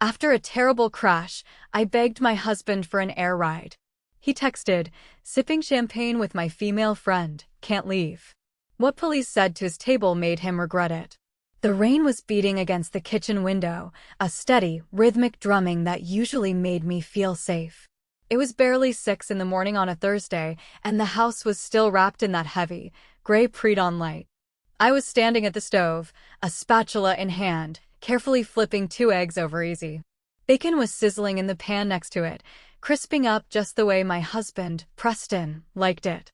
After a terrible crash, I begged my husband for an air ride. He texted, "Sipping champagne with my female friend, can't leave." What police said to his table made him regret it. The rain was beating against the kitchen window, a steady, rhythmic drumming that usually made me feel safe. It was barely 6 in the morning on a Thursday, and the house was still wrapped in that heavy, gray pre-dawn light. I was standing at the stove, a spatula in hand, carefully flipping 2 eggs over easy. Bacon was sizzling in the pan next to it, crisping up just the way my husband, Preston, liked it.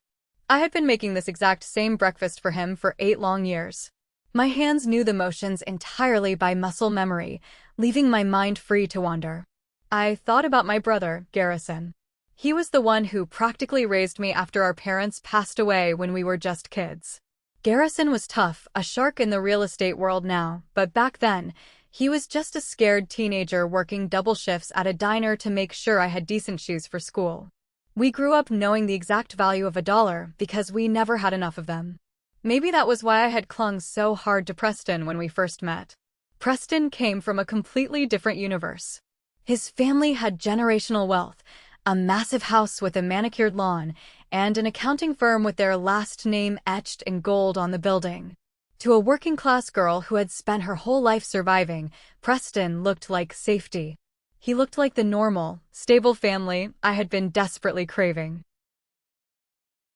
I had been making this exact same breakfast for him for 8 long years. My hands knew the motions entirely by muscle memory, leaving my mind free to wander. I thought about my brother, Garrison. He was the one who practically raised me after our parents passed away when we were just kids. Garrison was tough, a shark in the real estate world now, but back then, he was just a scared teenager working double shifts at a diner to make sure I had decent shoes for school. We grew up knowing the exact value of $1 because we never had enough of them. Maybe that was why I had clung so hard to Preston when we first met. Preston came from a completely different universe. His family had generational wealth, a massive house with a manicured lawn, and an accounting firm with their last name etched in gold on the building. To a working-class girl who had spent her whole life surviving, Preston looked like safety. He looked like the normal, stable family I had been desperately craving.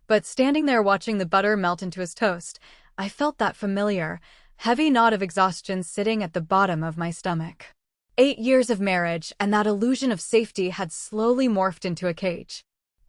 But standing there watching the butter melt into his toast, I felt that familiar, heavy knot of exhaustion sitting at the bottom of my stomach. 8 years of marriage, and that illusion of safety had slowly morphed into a cage.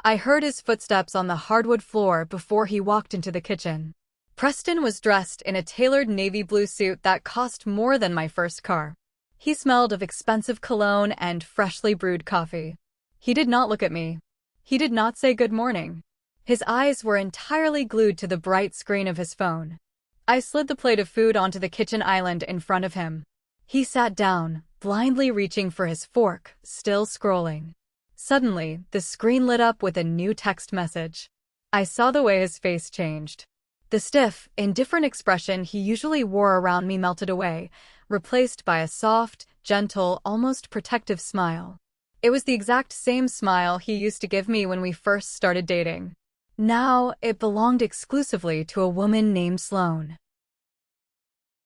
I heard his footsteps on the hardwood floor before he walked into the kitchen. Preston was dressed in a tailored navy blue suit that cost more than my first car. He smelled of expensive cologne and freshly brewed coffee. He did not look at me. He did not say good morning. His eyes were entirely glued to the bright screen of his phone. I slid the plate of food onto the kitchen island in front of him. He sat down, blindly reaching for his fork, still scrolling. Suddenly, the screen lit up with a new text message. I saw the way his face changed. The stiff, indifferent expression he usually wore around me melted away, replaced by a soft, gentle, almost protective smile. It was the exact same smile he used to give me when we first started dating. Now, it belonged exclusively to a woman named Sloane.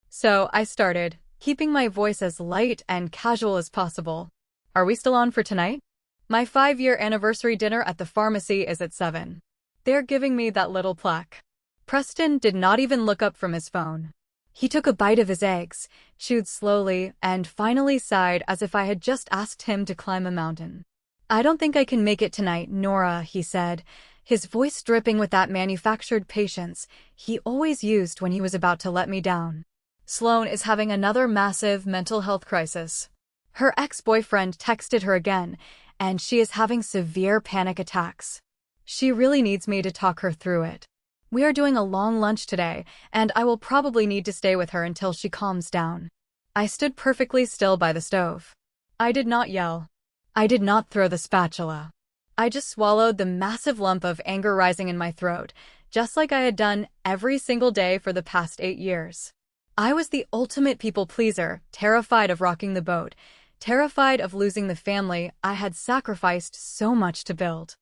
So, I started, keeping my voice as light and casual as possible. "Are we still on for tonight? My 5-year anniversary dinner at the pharmacy is at 7. They're giving me that little plaque." Preston did not even look up from his phone. He took a bite of his eggs, chewed slowly, and finally sighed as if I had just asked him to climb a mountain. "I don't think I can make it tonight, Nora," he said, his voice dripping with that manufactured patience he always used when he was about to let me down. "Sloane is having another massive mental health crisis. Her ex-boyfriend texted her again, and she is having severe panic attacks. She really needs me to talk her through it. We are doing a long lunch today, and I will probably need to stay with her until she calms down." I stood perfectly still by the stove. I did not yell. I did not throw the spatula. I just swallowed the massive lump of anger rising in my throat, just like I had done every single day for the past 8 years. I was the ultimate people pleaser, terrified of rocking the boat, terrified of losing the family I had sacrificed so much to build.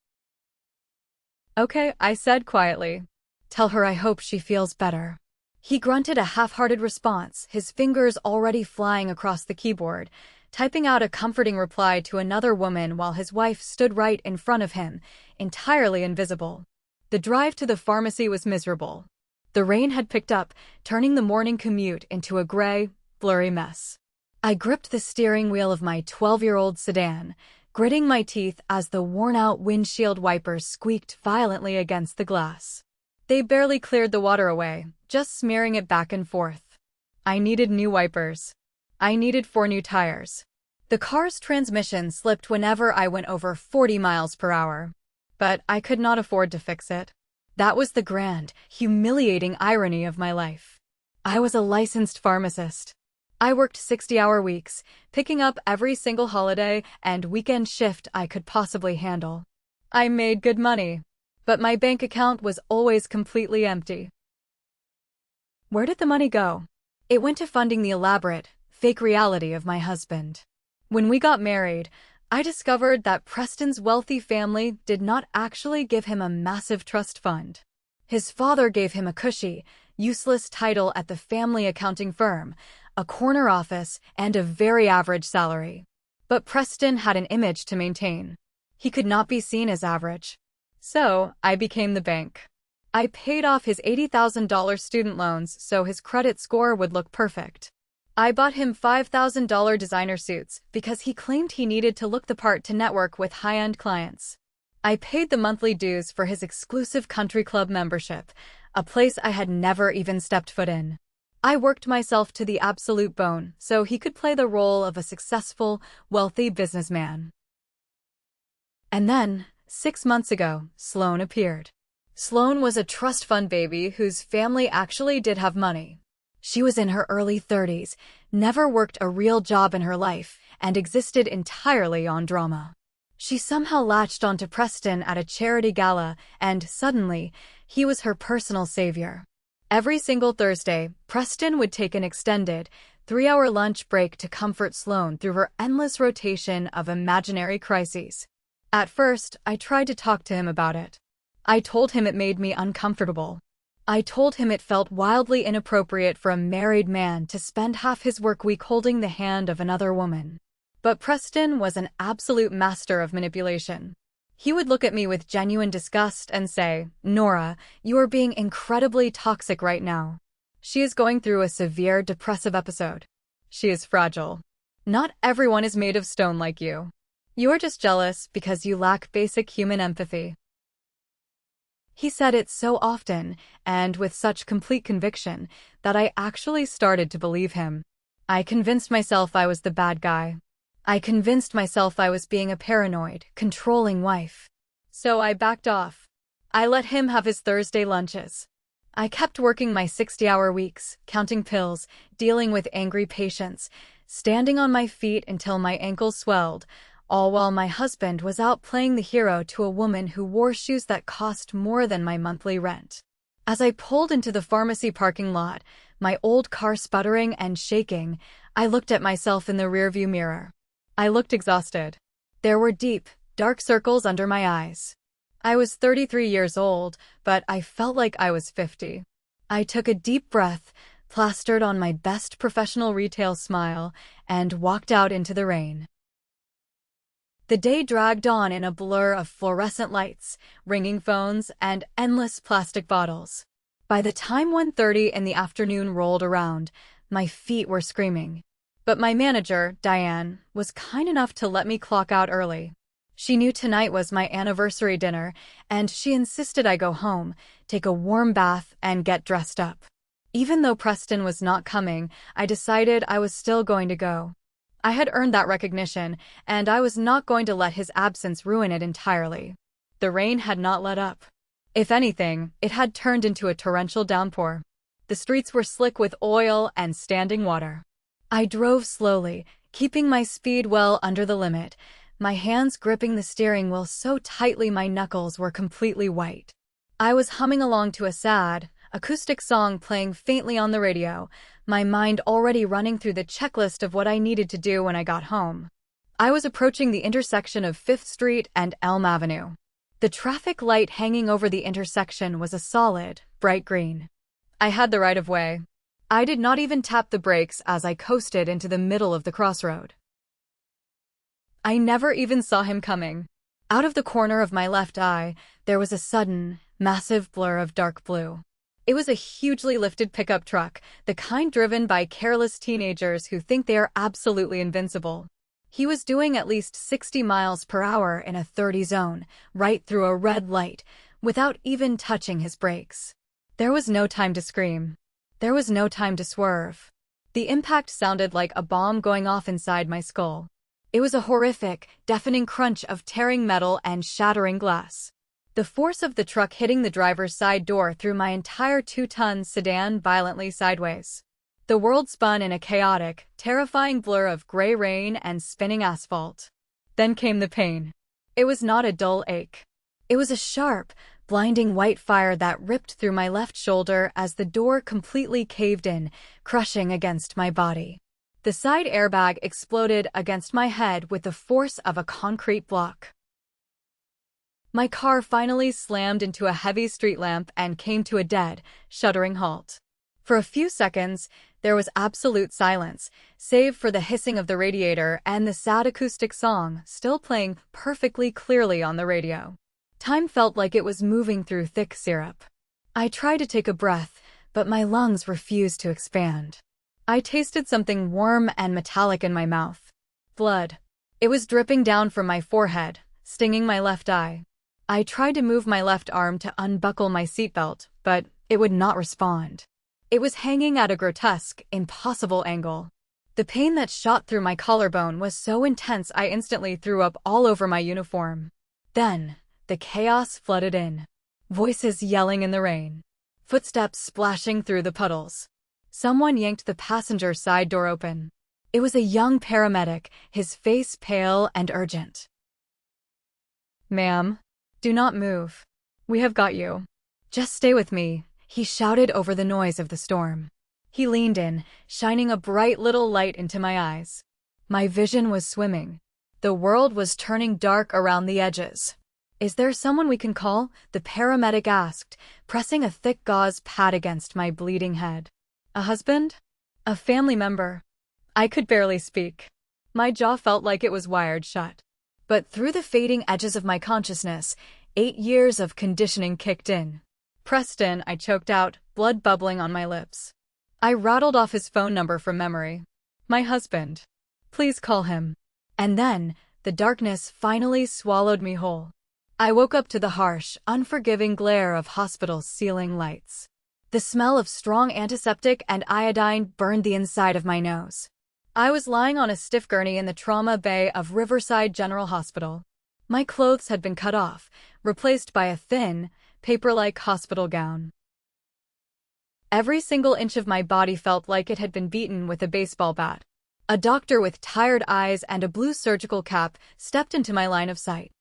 "Okay," I said quietly. "Tell her I hope she feels better." He grunted a half-hearted response, his fingers already flying across the keyboard, typing out a comforting reply to another woman while his wife stood right in front of him, entirely invisible. The drive to the pharmacy was miserable. The rain had picked up, turning the morning commute into a gray, blurry mess. I gripped the steering wheel of my 12-year-old sedan, gritting my teeth as the worn-out windshield wipers squeaked violently against the glass. They barely cleared the water away, just smearing it back and forth. I needed new wipers. I needed 4 new tires. The car's transmission slipped whenever I went over 40 miles per hour. But I could not afford to fix it. That was the grand, humiliating irony of my life. I was a licensed pharmacist. I worked 60-hour weeks, picking up every single holiday and weekend shift I could possibly handle. I made good money, but my bank account was always completely empty. Where did the money go? It went to funding the elaborate, fake reality of my husband. When we got married, I discovered that Preston's wealthy family did not actually give him a massive trust fund. His father gave him a cushy, useless title at the family accounting firm, a corner office, and a very average salary. But Preston had an image to maintain. He could not be seen as average. So, I became the bank. I paid off his $80,000 student loans so his credit score would look perfect. I bought him $5,000 designer suits because he claimed he needed to look the part to network with high-end clients. I paid the monthly dues for his exclusive country club membership, a place I had never even stepped foot in. I worked myself to the absolute bone so he could play the role of a successful, wealthy businessman. And then, 6 months ago, Sloane appeared. Sloane was a trust fund baby whose family actually did have money. She was in her early 30s, never worked a real job in her life, and existed entirely on drama. She somehow latched onto Preston at a charity gala, and suddenly, he was her personal savior. Every single Thursday, Preston would take an extended, 3-hour lunch break to comfort Sloane through her endless rotation of imaginary crises. At first, I tried to talk to him about it. I told him it made me uncomfortable. I told him it felt wildly inappropriate for a married man to spend half his work week holding the hand of another woman. But Preston was an absolute master of manipulation. He would look at me with genuine disgust and say, "Nora, you are being incredibly toxic right now. She is going through a severe depressive episode. She is fragile. Not everyone is made of stone like you. You are just jealous because you lack basic human empathy." He said it so often, and with such complete conviction, that I actually started to believe him. I convinced myself I was the bad guy. I convinced myself I was being a paranoid, controlling wife. So I backed off. I let him have his Thursday lunches. I kept working my 60-hour weeks, counting pills, dealing with angry patients, standing on my feet until my ankles swelled, all while my husband was out playing the hero to a woman who wore shoes that cost more than my monthly rent. As I pulled into the pharmacy parking lot, my old car sputtering and shaking, I looked at myself in the rearview mirror. I looked exhausted. There were deep, dark circles under my eyes. I was 33 years old, but I felt like I was 50. I took a deep breath, plastered on my best professional retail smile, and walked out into the rain. The day dragged on in a blur of fluorescent lights, ringing phones, and endless plastic bottles. By the time 1:30 in the afternoon rolled around, my feet were screaming. But my manager, Diane, was kind enough to let me clock out early. She knew tonight was my anniversary dinner, and she insisted I go home, take a warm bath, and get dressed up. Even though Preston was not coming, I decided I was still going to go. I had earned that recognition, and I was not going to let his absence ruin it entirely. The rain had not let up. If anything, it had turned into a torrential downpour. The streets were slick with oil and standing water. I drove slowly, keeping my speed well under the limit, my hands gripping the steering wheel so tightly my knuckles were completely white. I was humming along to a sad, acoustic song playing faintly on the radio, my mind already running through the checklist of what I needed to do when I got home. I was approaching the intersection of 5th Street and Elm Avenue. The traffic light hanging over the intersection was a solid, bright green. I had the right of way. I did not even tap the brakes as I coasted into the middle of the crossroad. I never even saw him coming. Out of the corner of my left eye, there was a sudden, massive blur of dark blue. It was a hugely lifted pickup truck, the kind driven by careless teenagers who think they are absolutely invincible. He was doing at least 60 miles per hour in a 30 zone, right through a red light, without even touching his brakes. There was no time to scream. There was no time to swerve. The impact sounded like a bomb going off inside my skull. It was a horrific, deafening crunch of tearing metal and shattering glass. The force of the truck hitting the driver's side door threw my entire 2-ton sedan violently sideways. The world spun in a chaotic, terrifying blur of gray rain and spinning asphalt. Then came the pain. It was not a dull ache. It was a sharp, blinding white fire that ripped through my left shoulder as the door completely caved in, crushing against my body. The side airbag exploded against my head with the force of a concrete block. My car finally slammed into a heavy street lamp and came to a dead, shuddering halt. For a few seconds, there was absolute silence, save for the hissing of the radiator and the sad acoustic song still playing perfectly clearly on the radio. Time felt like it was moving through thick syrup. I tried to take a breath, but my lungs refused to expand. I tasted something warm and metallic in my mouth. Blood. It was dripping down from my forehead, stinging my left eye. I tried to move my left arm to unbuckle my seatbelt, but it would not respond. It was hanging at a grotesque, impossible angle. The pain that shot through my collarbone was so intense I instantly threw up all over my uniform. Then, the chaos flooded in. Voices yelling in the rain. Footsteps splashing through the puddles. Someone yanked the passenger side door open. It was a young paramedic, his face pale and urgent. "Ma'am, do not move. We have got you. Just stay with me," he shouted over the noise of the storm. He leaned in, shining a bright little light into my eyes. My vision was swimming. The world was turning dark around the edges. "Is there someone we can call?" the paramedic asked, pressing a thick gauze pad against my bleeding head. "A husband? A family member?" I could barely speak. My jaw felt like it was wired shut. But through the fading edges of my consciousness, 8 years of conditioning kicked in. "Preston," I choked out, blood bubbling on my lips. I rattled off his phone number from memory. "My husband. Please call him." And then, the darkness finally swallowed me whole. I woke up to the harsh, unforgiving glare of hospital ceiling lights. The smell of strong antiseptic and iodine burned the inside of my nose. I was lying on a stiff gurney in the trauma bay of Riverside General Hospital. My clothes had been cut off, replaced by a thin, paper-like hospital gown. Every single inch of my body felt like it had been beaten with a baseball bat. A doctor with tired eyes and a blue surgical cap stepped into my line of sight.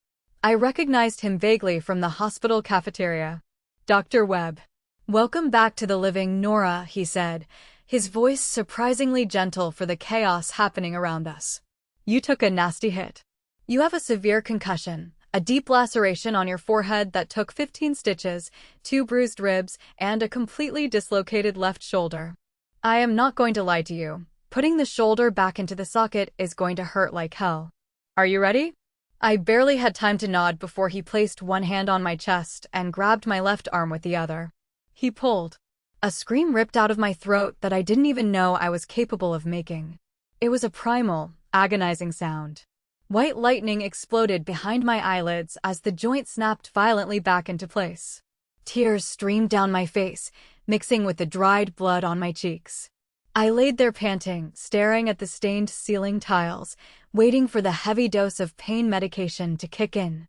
I recognized him vaguely from the hospital cafeteria. "Dr. Webb. Welcome back to the living, Nora," he said, his voice surprisingly gentle for the chaos happening around us. "You took a nasty hit. You have a severe concussion, a deep laceration on your forehead that took 15 stitches, 2 bruised ribs, and a completely dislocated left shoulder. I am not going to lie to you. Putting the shoulder back into the socket is going to hurt like hell. Are you ready?" I barely had time to nod before he placed one hand on my chest and grabbed my left arm with the other. He pulled. A scream ripped out of my throat that I didn't even know I was capable of making. It was a primal, agonizing sound. White lightning exploded behind my eyelids as the joint snapped violently back into place. Tears streamed down my face, mixing with the dried blood on my cheeks. I laid there panting, staring at the stained ceiling tiles, waiting for the heavy dose of pain medication to kick in.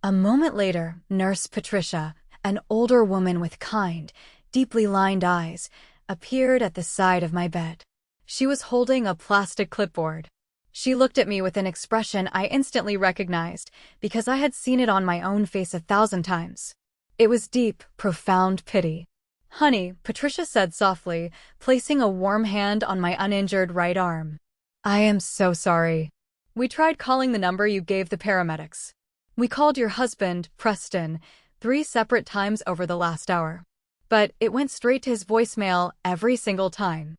A moment later, Nurse Patricia, an older woman with kind, deeply lined eyes, appeared at the side of my bed. She was holding a plastic clipboard. She looked at me with an expression I instantly recognized because I had seen it on my own face 1,000 times. It was deep, profound pity. "Honey," Patricia said softly, placing a warm hand on my uninjured right arm. "I am so sorry. We tried calling the number you gave the paramedics. We called your husband, Preston, 3 separate times over the last hour. But it went straight to his voicemail every single time."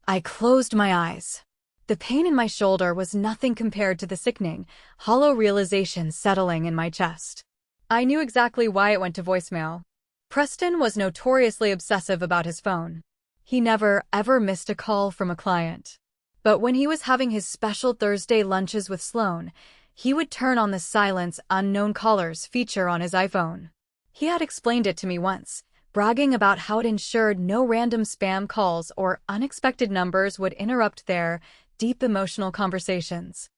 I closed my eyes. The pain in my shoulder was nothing compared to the sickening, hollow realization settling in my chest. I knew exactly why it went to voicemail. Preston was notoriously obsessive about his phone. He never, ever missed a call from a client. But when he was having his special Thursday lunches with Sloan, he would turn on the silence unknown callers feature on his iPhone. He had explained it to me once, bragging about how it ensured no random spam calls or unexpected numbers would interrupt their deep emotional conversations.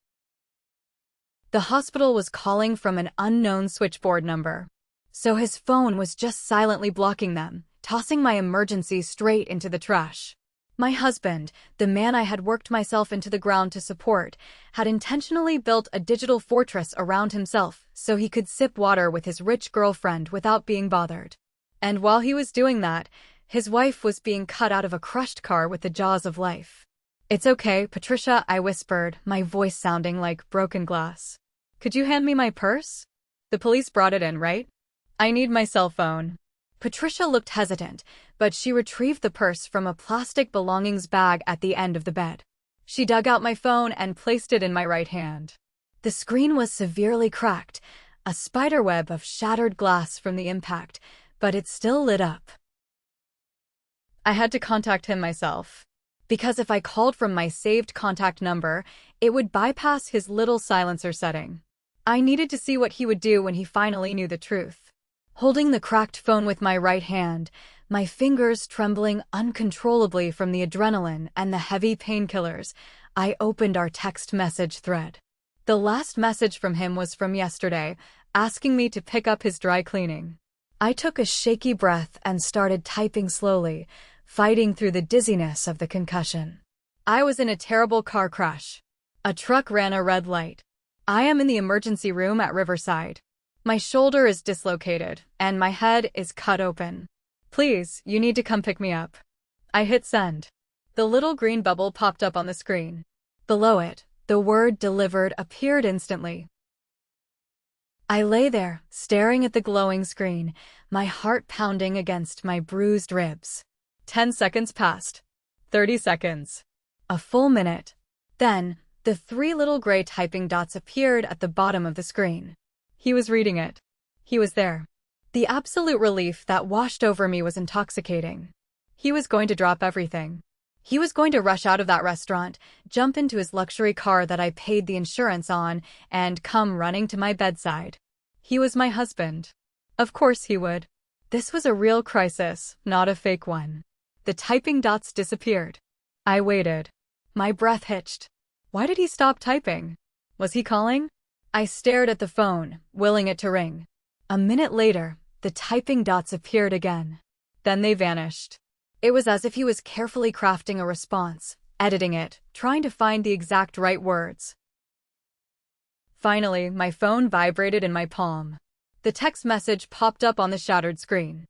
The hospital was calling from an unknown switchboard number. So his phone was just silently blocking them, tossing my emergency straight into the trash. My husband, the man I had worked myself into the ground to support, had intentionally built a digital fortress around himself so he could sip water with his rich girlfriend without being bothered. And while he was doing that, his wife was being cut out of a crushed car with the jaws of life. It's okay, Patricia, I whispered, my voice sounding like broken glass. Could you hand me my purse? The police brought it in, right? I need my cell phone. Patricia looked hesitant, but she retrieved the purse from a plastic belongings bag at the end of the bed. She dug out my phone and placed it in my right hand. The screen was severely cracked, a spiderweb of shattered glass from the impact, but it still lit up. I had to contact him myself, because if I called from my saved contact number, it would bypass his little silencer setting. I needed to see what he would do when he finally knew the truth. Holding the cracked phone with my right hand, my fingers trembling uncontrollably from the adrenaline and the heavy painkillers, I opened our text message thread. The last message from him was from yesterday, asking me to pick up his dry cleaning. I took a shaky breath and started typing slowly, fighting through the dizziness of the concussion. I was in a terrible car crash. A truck ran a red light. I am in the emergency room at Riverside. My shoulder is dislocated, and my head is cut open. Please, you need to come pick me up. I hit send. The little green bubble popped up on the screen. Below it, the word delivered appeared instantly. I lay there, staring at the glowing screen, my heart pounding against my bruised ribs. 10 seconds passed. 30 seconds. A full minute. Then, the 3 little gray typing dots appeared at the bottom of the screen. He was reading it. He was there. The absolute relief that washed over me was intoxicating. He was going to drop everything. He was going to rush out of that restaurant, jump into his luxury car that I paid the insurance on, and come running to my bedside. He was my husband. Of course he would. This was a real crisis, not a fake one. The typing dots disappeared. I waited. My breath hitched. Why did he stop typing? Was he calling? I stared at the phone, willing it to ring. A minute later, the typing dots appeared again. Then they vanished. It was as if he was carefully crafting a response, editing it, trying to find the exact right words. Finally, my phone vibrated in my palm. The text message popped up on the shattered screen.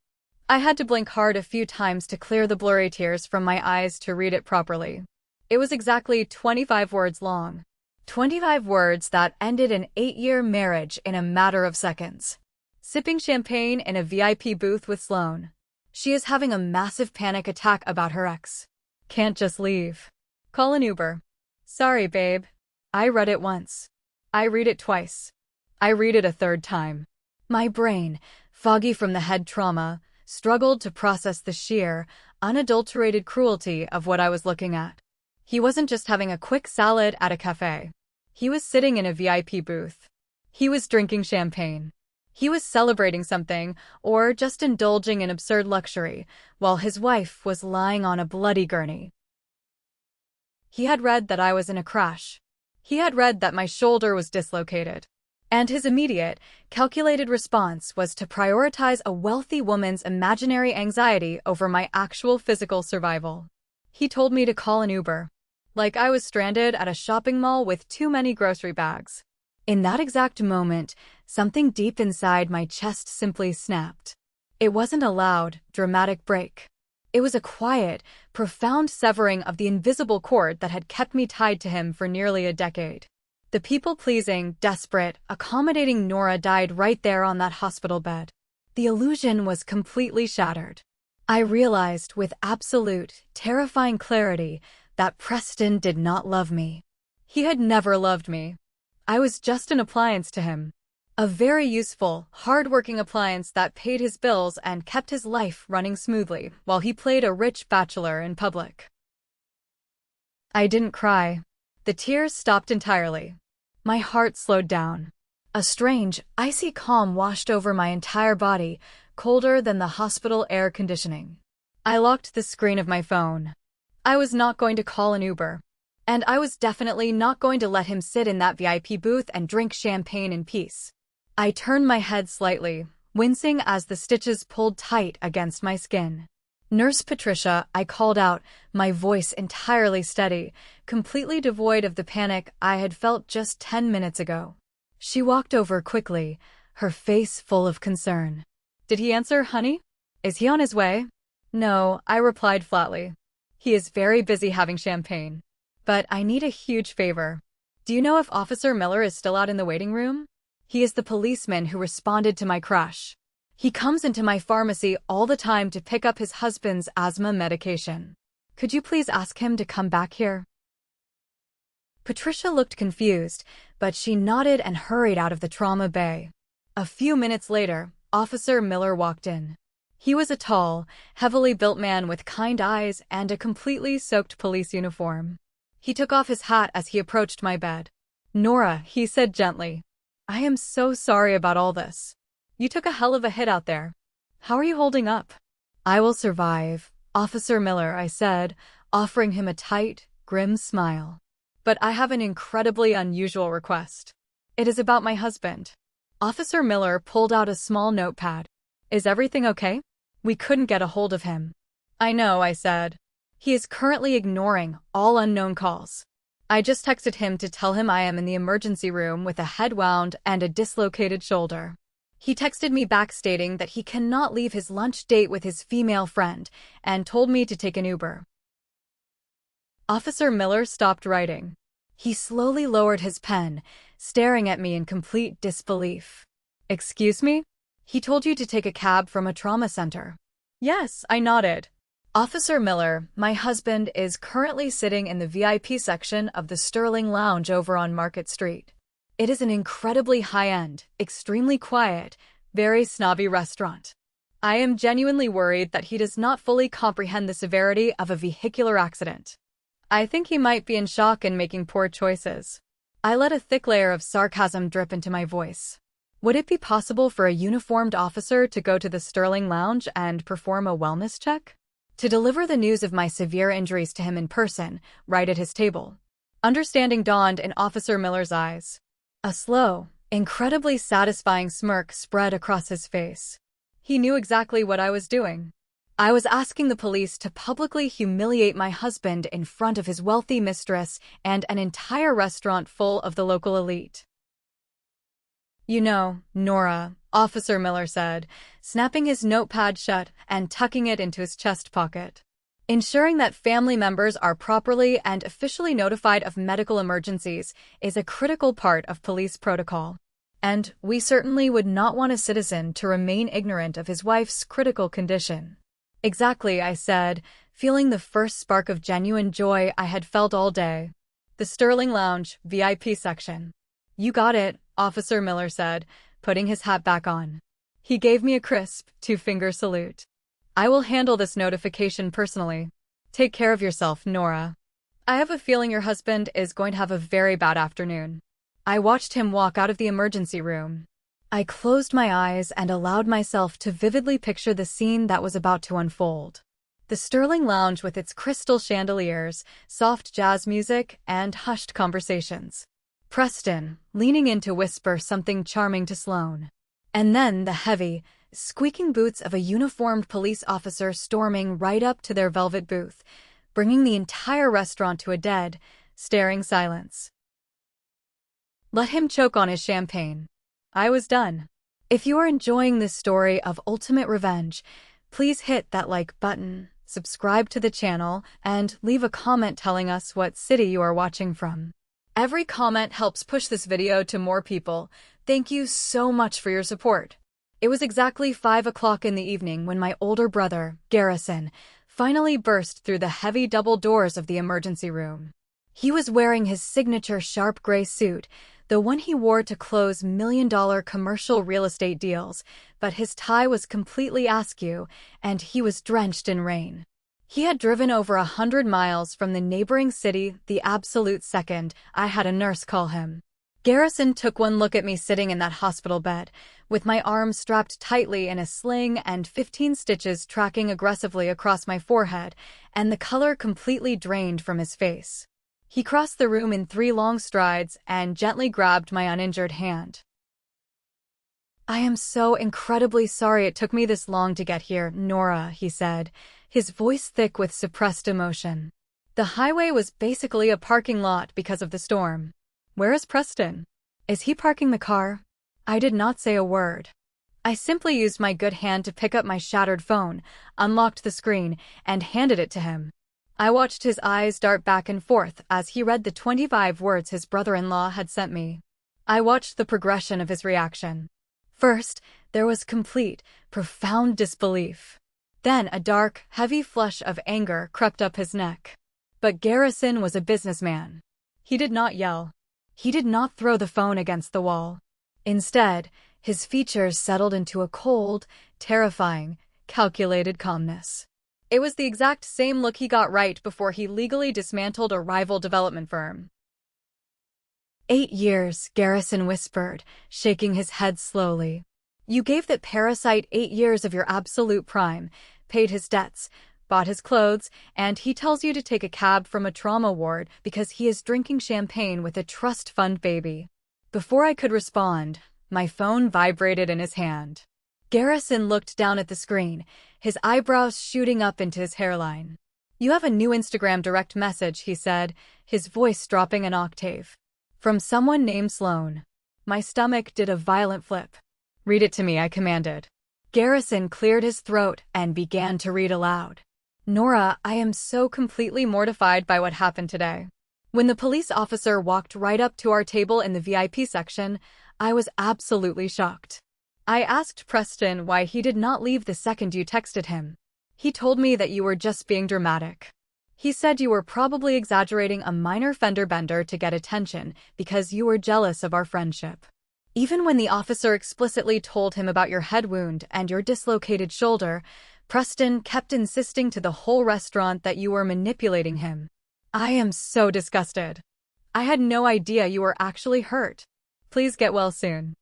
I had to blink hard a few times to clear the blurry tears from my eyes to read it properly. It was exactly 25 words long. 25 words that ended an 8-year marriage in a matter of seconds. Sipping champagne in a VIP booth with Sloane. She is having a massive panic attack about her ex. Can't just leave. Call an Uber. Sorry, babe. I read it once. I read it twice. I read it a third time. My brain, foggy from the head trauma, struggled to process the sheer, unadulterated cruelty of what I was looking at. He wasn't just having a quick salad at a cafe. He was sitting in a VIP booth. He was drinking champagne. He was celebrating something, or just indulging in absurd luxury, while his wife was lying on a bloody gurney. He had read that I was in a crash. He had read that my shoulder was dislocated. And his immediate, calculated response was to prioritize a wealthy woman's imaginary anxiety over my actual physical survival. He told me to call an Uber. Like I was stranded at a shopping mall with too many grocery bags. In that exact moment, something deep inside my chest simply snapped. It wasn't a loud, dramatic break. It was a quiet, profound severing of the invisible cord that had kept me tied to him for nearly a decade. The people-pleasing, desperate, accommodating Nora died right there on that hospital bed. The illusion was completely shattered. I realized with absolute, terrifying clarity that Preston did not love me. He had never loved me. I was just an appliance to him. A very useful, hard-working appliance that paid his bills and kept his life running smoothly while he played a rich bachelor in public. I didn't cry. The tears stopped entirely. My heart slowed down. A strange, icy calm washed over my entire body, colder than the hospital air conditioning. I locked the screen of my phone. I was not going to call an Uber. And I was definitely not going to let him sit in that VIP booth and drink champagne in peace. I turned my head slightly, wincing as the stitches pulled tight against my skin. Nurse Patricia, I called out, my voice entirely steady, completely devoid of the panic I had felt just 10 minutes ago. She walked over quickly, her face full of concern. Did he answer, honey? Is he on his way? No, I replied flatly. He is very busy having champagne. But I need a huge favor. Do you know if Officer Miller is still out in the waiting room? He is the policeman who responded to my crash. He comes into my pharmacy all the time to pick up his husband's asthma medication. Could you please ask him to come back here? Patricia looked confused, but she nodded and hurried out of the trauma bay. A few minutes later, Officer Miller walked in. He was a tall, heavily built man with kind eyes and a completely soaked police uniform. He took off his hat as he approached my bed. "Nora," he said gently, "I am so sorry about all this. You took a hell of a hit out there. How are you holding up?" "I will survive, Officer Miller," I said, offering him a tight, grim smile. "But I have an incredibly unusual request. It is about my husband." Officer Miller pulled out a small notepad. "Is everything okay? We couldn't get a hold of him." "I know," I said. "He is currently ignoring all unknown calls. I just texted him to tell him I am in the emergency room with a head wound and a dislocated shoulder." He texted me back stating that he cannot leave his lunch date with his female friend and told me to take an Uber. Officer Miller stopped writing. He slowly lowered his pen, staring at me in complete disbelief. "Excuse me? He told you to take a cab from a trauma center?" "Yes," I nodded. "Officer Miller, my husband is currently sitting in the VIP section of the Sterling Lounge over on Market Street. It is an incredibly high-end, extremely quiet, very snobby restaurant. I am genuinely worried that he does not fully comprehend the severity of a vehicular accident. I think he might be in shock and making poor choices." I let a thick layer of sarcasm drip into my voice. "Would it be possible for a uniformed officer to go to the Sterling Lounge and perform a wellness check? To deliver the news of my severe injuries to him in person, right at his table?" Understanding dawned in Officer Miller's eyes. A slow, incredibly satisfying smirk spread across his face. He knew exactly what I was doing. I was asking the police to publicly humiliate my husband in front of his wealthy mistress and an entire restaurant full of the local elite. "You know, Nora," Officer Miller said, snapping his notepad shut and tucking it into his chest pocket. "Ensuring that family members are properly and officially notified of medical emergencies is a critical part of police protocol. And we certainly would not want a citizen to remain ignorant of his wife's critical condition." "Exactly," I said, feeling the first spark of genuine joy I had felt all day. "The Sterling Lounge, VIP section." "You got it," Officer Miller said, putting his hat back on. He gave me a crisp, two-finger salute. "I will handle this notification personally. Take care of yourself, Nora. I have a feeling your husband is going to have a very bad afternoon." I watched him walk out of the emergency room. I closed my eyes and allowed myself to vividly picture the scene that was about to unfold. The Sterling Lounge with its crystal chandeliers, soft jazz music, and hushed conversations. Preston, leaning in to whisper something charming to Sloane. And then the heavy, squeaking boots of a uniformed police officer storming right up to their velvet booth, bringing the entire restaurant to a dead, staring silence. Let him choke on his champagne. I was done. If you are enjoying this story of ultimate revenge, please hit that like button, subscribe to the channel, and leave a comment telling us what city you are watching from. Every comment helps push this video to more people. Thank you so much for your support. It was exactly 5 o'clock in the evening when my older brother, Garrison, finally burst through the heavy double doors of the emergency room. He was wearing his signature sharp gray suit, the one he wore to close million-dollar commercial real estate deals, but his tie was completely askew, and he was drenched in rain. He had driven over 100 miles from the neighboring city the absolute second I had a nurse call him. Garrison took one look at me sitting in that hospital bed, with my arms strapped tightly in a sling and 15 stitches tracking aggressively across my forehead, and the color completely drained from his face. He crossed the room in 3 long strides and gently grabbed my uninjured hand. "I am so incredibly sorry it took me this long to get here, Nora," he said, his voice thick with suppressed emotion. "The highway was basically a parking lot because of the storm." "Where is Preston? Is he parking the car?" I did not say a word. I simply used my good hand to pick up my shattered phone, unlocked the screen, and handed it to him. I watched his eyes dart back and forth as he read the 25 words his brother-in-law had sent me. I watched the progression of his reaction. First, there was complete, profound disbelief. Then a dark, heavy flush of anger crept up his neck. But Garrison was a businessman. He did not yell. He did not throw the phone against the wall. Instead, his features settled into a cold, terrifying, calculated calmness. It was the exact same look he got right before he legally dismantled a rival development firm. 8 years, Garrison whispered, shaking his head slowly. You gave that parasite 8 years of your absolute prime, paid his debts, bought his clothes, and he tells you to take a cab from a trauma ward because he is drinking champagne with a trust fund baby. Before I could respond, my phone vibrated in his hand. Garrison looked down at the screen, his eyebrows shooting up into his hairline. You have a new Instagram direct message, he said, his voice dropping an octave. From someone named Sloan. My stomach did a violent flip. Read it to me, I commanded. Garrison cleared his throat and began to read aloud. Nora, I am so completely mortified by what happened today. When the police officer walked right up to our table in the VIP section, I was absolutely shocked. I asked Preston why he did not leave the second you texted him. He told me that you were just being dramatic. He said you were probably exaggerating a minor fender bender to get attention because you were jealous of our friendship. Even when the officer explicitly told him about your head wound and your dislocated shoulder, Preston kept insisting to the whole restaurant that you were manipulating him. I am so disgusted. I had no idea you were actually hurt. Please get well soon.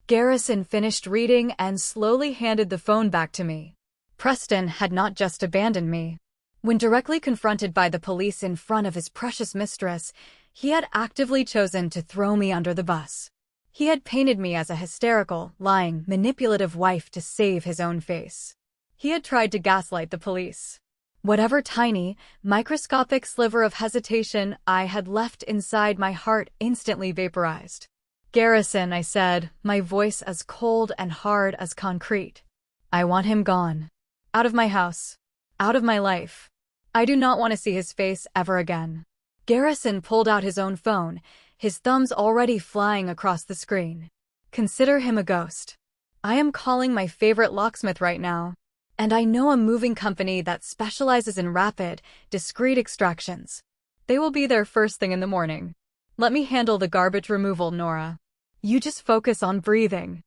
Garrison finished reading and slowly handed the phone back to me. Preston had not just abandoned me. When directly confronted by the police in front of his precious mistress, he had actively chosen to throw me under the bus. He had painted me as a hysterical, lying, manipulative wife to save his own face. He had tried to gaslight the police. Whatever tiny, microscopic sliver of hesitation I had left inside my heart instantly vaporized. Garrison, I said, my voice as cold and hard as concrete. I want him gone. Out of my house. Out of my life. I do not want to see his face ever again. Garrison pulled out his own phone, his thumbs already flying across the screen. Consider him a ghost. I am calling my favorite locksmith right now. And I know a moving company that specializes in rapid, discreet extractions. They will be there first thing in the morning. Let me handle the garbage removal, Nora. You just focus on breathing.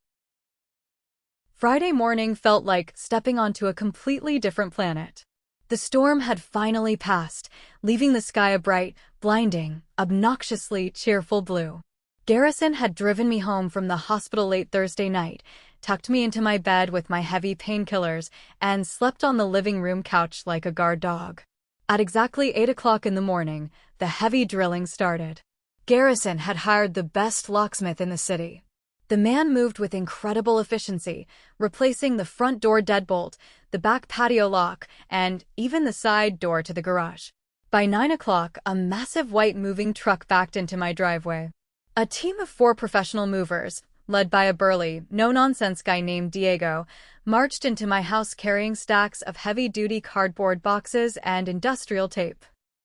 Friday morning felt like stepping onto a completely different planet. The storm had finally passed, leaving the sky a bright, blinding, obnoxiously cheerful blue. Garrison had driven me home from the hospital late Thursday night, tucked me into my bed with my heavy painkillers, and slept on the living room couch like a guard dog. At exactly 8 o'clock in the morning, the heavy drilling started. Garrison had hired the best locksmith in the city. The man moved with incredible efficiency, replacing the front door deadbolt, the back patio lock, and even the side door to the garage. By 9 o'clock, a massive white moving truck backed into my driveway. A team of 4 professional movers, led by a burly, no-nonsense guy named Diego, marched into my house carrying stacks of heavy-duty cardboard boxes and industrial tape.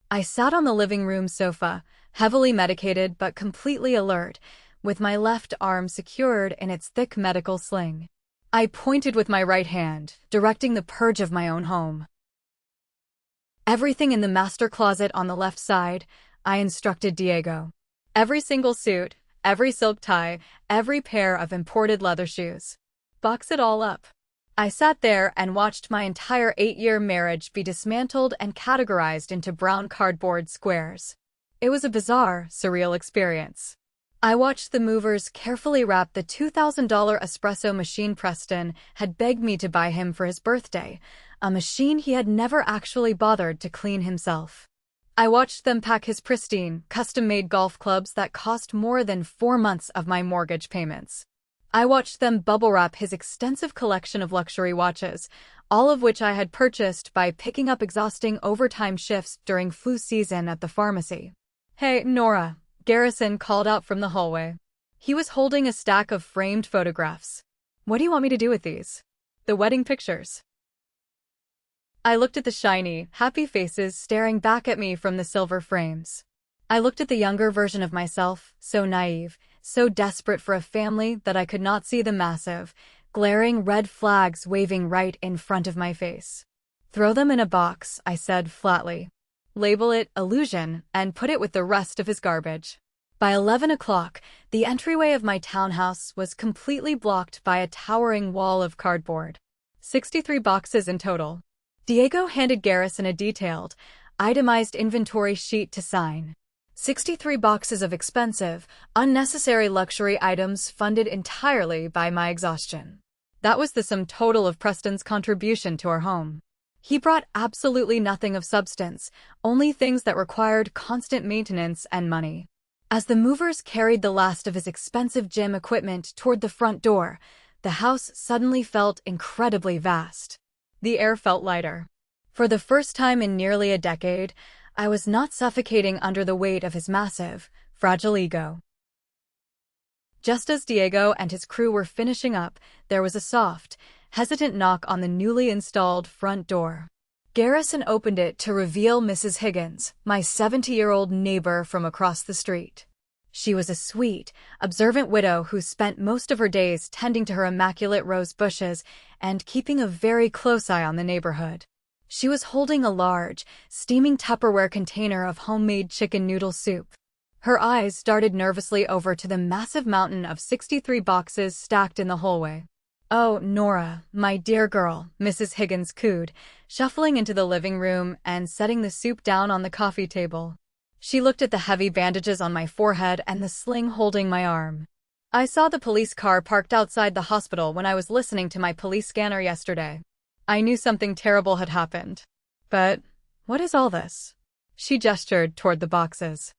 I sat on the living room sofa, heavily medicated but completely alert, with my left arm secured in its thick medical sling. I pointed with my right hand, directing the purge of my own home. Everything in the master closet on the left side, I instructed Diego. Every single suit, every silk tie, every pair of imported leather shoes. Box it all up. I sat there and watched my entire 8-year marriage be dismantled and categorized into brown cardboard squares. It was a bizarre, surreal experience. I watched the movers carefully wrap the $2,000 espresso machine Preston had begged me to buy him for his birthday, a machine he had never actually bothered to clean himself. I watched them pack his pristine, custom-made golf clubs that cost more than 4 months of my mortgage payments. I watched them bubble wrap his extensive collection of luxury watches, all of which I had purchased by picking up exhausting overtime shifts during flu season at the pharmacy. Hey, Nora. Garrison called out from the hallway. He was holding a stack of framed photographs. What do you want me to do with these? The wedding pictures. I looked at the shiny, happy faces staring back at me from the silver frames. I looked at the younger version of myself, so naive, so desperate for a family that I could not see the massive, glaring red flags waving right in front of my face. "Throw them in a box," I said flatly. "Label it illusion and put it with the rest of his garbage." By 11 o'clock, the entryway of my townhouse was completely blocked by a towering wall of cardboard. 63 boxes in total. Diego handed Garrison a detailed, itemized inventory sheet to sign. 63 boxes of expensive, unnecessary luxury items funded entirely by my exhaustion. That was the sum total of Preston's contribution to our home. He brought absolutely nothing of substance, only things that required constant maintenance and money. As the movers carried the last of his expensive gym equipment toward the front door, the house suddenly felt incredibly vast. The air felt lighter. For the first time in nearly a decade, I was not suffocating under the weight of his massive, fragile ego. Just as Diego and his crew were finishing up, there was a soft, hesitant knock on the newly installed front door. Garrison opened it to reveal Mrs. Higgins, my 70-year-old neighbor from across the street. She was a sweet, observant widow who spent most of her days tending to her immaculate rose bushes and keeping a very close eye on the neighborhood. She was holding a large, steaming Tupperware container of homemade chicken noodle soup. Her eyes darted nervously over to the massive mountain of 63 boxes stacked in the hallway. "Oh, Nora, my dear girl," Mrs. Higgins cooed, shuffling into the living room and setting the soup down on the coffee table. She looked at the heavy bandages on my forehead and the sling holding my arm. "I saw the police car parked outside the hospital when I was listening to my police scanner yesterday. I knew something terrible had happened. But what is all this?" She gestured toward the boxes.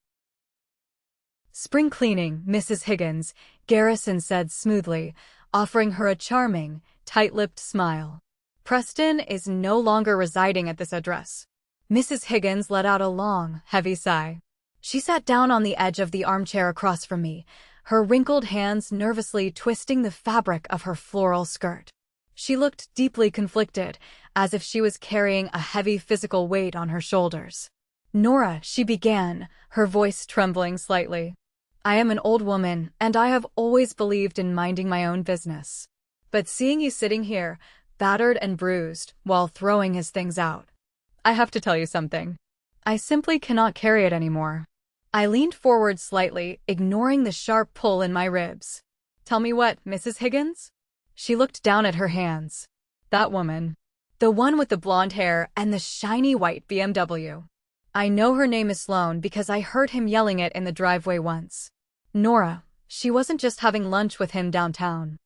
"Spring cleaning, Mrs. Higgins," Garrison said smoothly, offering her a charming, tight-lipped smile. "Preston is no longer residing at this address." Mrs. Higgins let out a long, heavy sigh. She sat down on the edge of the armchair across from me, her wrinkled hands nervously twisting the fabric of her floral skirt. She looked deeply conflicted, as if she was carrying a heavy physical weight on her shoulders. "Nora," she began, her voice trembling slightly. "I am an old woman, and I have always believed in minding my own business. But seeing you sitting here, battered and bruised, while throwing his things out, I have to tell you something. I simply cannot carry it anymore." I leaned forward slightly, ignoring the sharp pull in my ribs. "Tell me what, Mrs. Higgins?" She looked down at her hands. "That woman. The one with the blonde hair and the shiny white BMW. I know her name is Sloane because I heard him yelling it in the driveway once. Nora, she wasn't just having lunch with him downtown."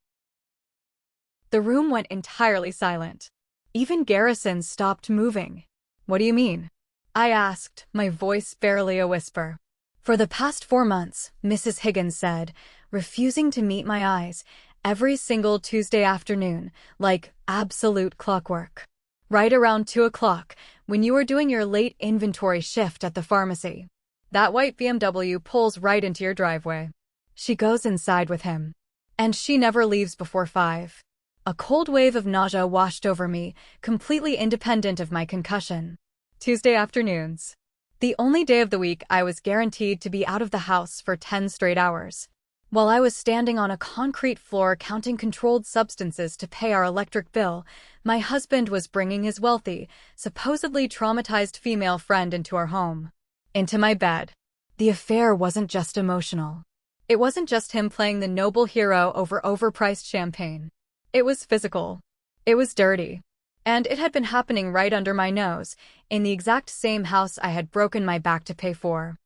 The room went entirely silent. Even Garrison stopped moving. "What do you mean?" I asked, my voice barely a whisper. "For the past 4 months," Mrs. Higgins said, refusing to meet my eyes, "every single Tuesday afternoon, like absolute clockwork. Right around 2 o'clock, when you were doing your late inventory shift at the pharmacy. That white BMW pulls right into your driveway. She goes inside with him. And she never leaves before 5. A cold wave of nausea washed over me, completely independent of my concussion. Tuesday afternoons. The only day of the week I was guaranteed to be out of the house for 10 straight hours. While I was standing on a concrete floor counting controlled substances to pay our electric bill, my husband was bringing his wealthy, supposedly traumatized female friend into our home. Into my bed. The affair wasn't just emotional. It wasn't just him playing the noble hero over overpriced champagne. It was physical. It was dirty. And it had been happening right under my nose, in the exact same house I had broken my back to pay for.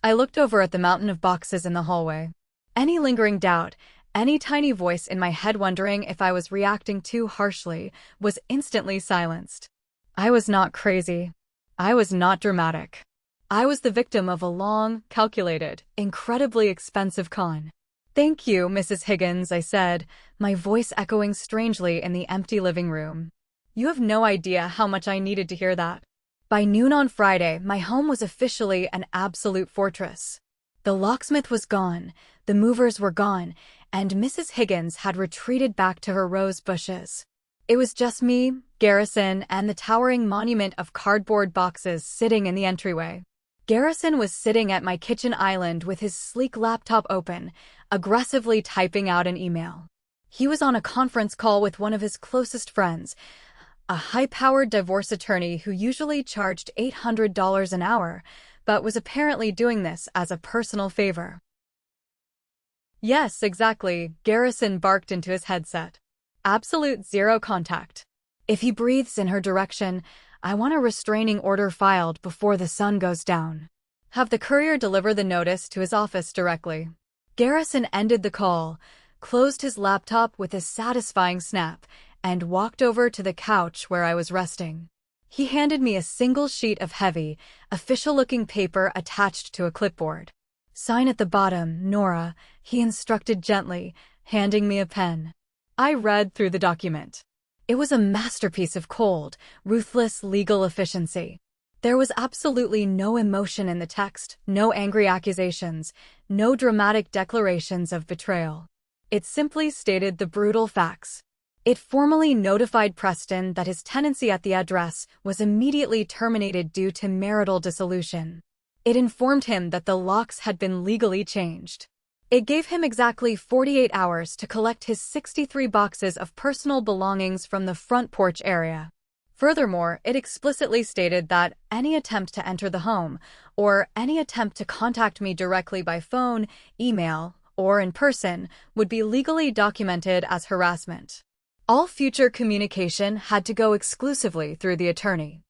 I looked over at the mountain of boxes in the hallway. Any lingering doubt, any tiny voice in my head wondering if I was reacting too harshly, was instantly silenced. I was not crazy. I was not dramatic. I was the victim of a long, calculated, incredibly expensive con. "Thank you, Mrs. Higgins," I said, my voice echoing strangely in the empty living room. "You have no idea how much I needed to hear that." By noon on Friday, my home was officially an absolute fortress. The locksmith was gone, the movers were gone, and Mrs. Higgins had retreated back to her rose bushes. It was just me, Garrison, and the towering monument of cardboard boxes sitting in the entryway. Garrison was sitting at my kitchen island with his sleek laptop open, aggressively typing out an email. He was on a conference call with one of his closest friends, a high-powered divorce attorney who usually charged $800 an hour, but was apparently doing this as a personal favor. Yes, exactly, Garrison barked into his headset. Absolute zero contact. If he breathes in her direction, I want a restraining order filed before the sun goes down. Have the courier deliver the notice to his office directly. Garrison ended the call, closed his laptop with a satisfying snap, and walked over to the couch where I was resting. He handed me a single sheet of heavy, official-looking paper attached to a clipboard. Sign at the bottom, Nora, he instructed gently, handing me a pen. I read through the document. It was a masterpiece of cold, ruthless legal efficiency. There was absolutely no emotion in the text, no angry accusations, no dramatic declarations of betrayal. It simply stated the brutal facts. It formally notified Preston that his tenancy at the address was immediately terminated due to marital dissolution. It informed him that the locks had been legally changed. It gave him exactly 48 hours to collect his 63 boxes of personal belongings from the front porch area. Furthermore, it explicitly stated that any attempt to enter the home, or any attempt to contact me directly by phone, email, or in person, would be legally documented as harassment. All future communication had to go exclusively through the attorney.